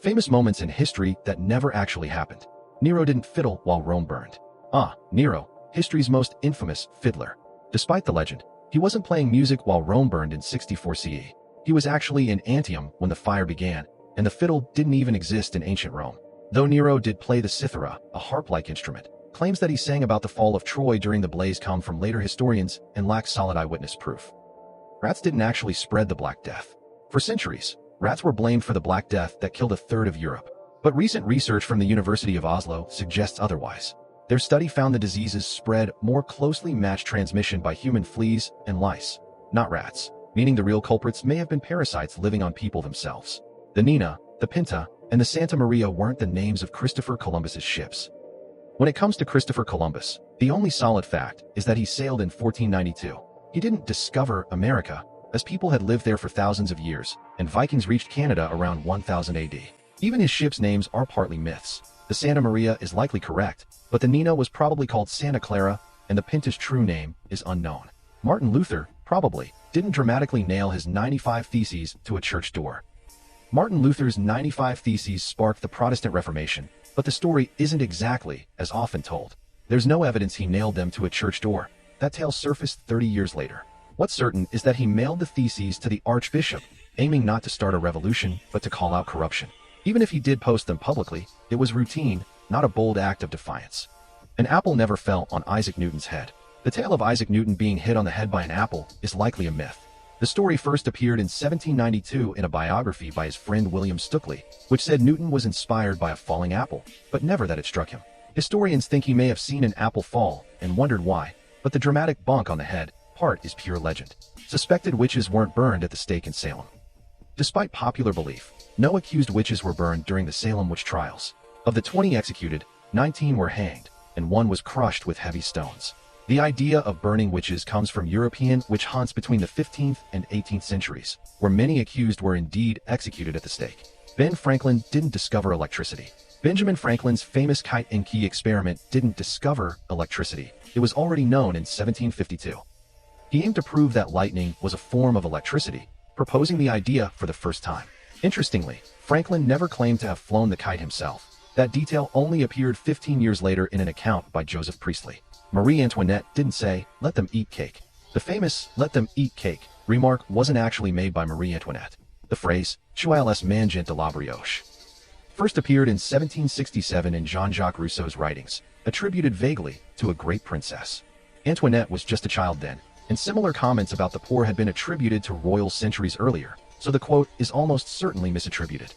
Famous moments in history that never actually happened. Nero didn't fiddle while Rome burned. Nero, history's most infamous fiddler. Despite the legend, he wasn't playing music while Rome burned in 64 CE. He was actually in Antium when the fire began, and the fiddle didn't even exist in ancient Rome. Though Nero did play the cithara, a harp-like instrument, claims that he sang about the fall of Troy during the blaze come from later historians and lack solid eyewitness proof. Rats didn't actually spread the Black Death. For centuries, rats were blamed for the Black Death that killed a third of Europe. But recent research from the University of Oslo suggests otherwise. Their study found the disease's spread more closely matched transmission by human fleas and lice, not rats, meaning the real culprits may have been parasites living on people themselves. The Nina, the Pinta, and the Santa Maria weren't the names of Christopher Columbus's ships. When it comes to Christopher Columbus, the only solid fact is that he sailed in 1492. He didn't discover America, as people had lived there for thousands of years, and Vikings reached Canada around 1000 AD. Even his ship's names are partly myths. The Santa Maria is likely correct, but the Nina was probably called Santa Clara, and the Pinta's true name is unknown. Martin Luther, probably, didn't dramatically nail his 95 Theses to a church door. Martin Luther's 95 Theses sparked the Protestant Reformation, but the story isn't exactly as often told. There's no evidence he nailed them to a church door. That tale surfaced 30 years later. What's certain is that he mailed the Theses to the Archbishop, aiming not to start a revolution, but to call out corruption. Even if he did post them publicly, it was routine, not a bold act of defiance. An apple never fell on Isaac Newton's head. The tale of Isaac Newton being hit on the head by an apple is likely a myth. The story first appeared in 1792 in a biography by his friend William Stukeley, which said Newton was inspired by a falling apple, but never that it struck him. Historians think he may have seen an apple fall and wondered why, but the dramatic bonk on the head part is pure legend. Suspected witches weren't burned at the stake in Salem. Despite popular belief, no accused witches were burned during the Salem witch trials. Of the 20 executed, 19 were hanged, and one was crushed with heavy stones. The idea of burning witches comes from European witch hunts between the 15th and 18th centuries, where many accused were indeed executed at the stake. Ben Franklin didn't discover electricity. Benjamin Franklin's famous kite and key experiment didn't discover electricity. It was already known in 1752. He aimed to prove that lightning was a form of electricity, proposing the idea for the first time. Interestingly, Franklin never claimed to have flown the kite himself. That detail only appeared 15 years later in an account by Joseph Priestley. Marie Antoinette didn't say, "Let them eat cake." The famous "let them eat cake" remark wasn't actually made by Marie Antoinette. The phrase, "Choiles mangent de la brioche," first appeared in 1767 in Jean-Jacques Rousseau's writings, attributed vaguely to a great princess. Antoinette was just a child then, and similar comments about the poor had been attributed to royals centuries earlier, so the quote is almost certainly misattributed.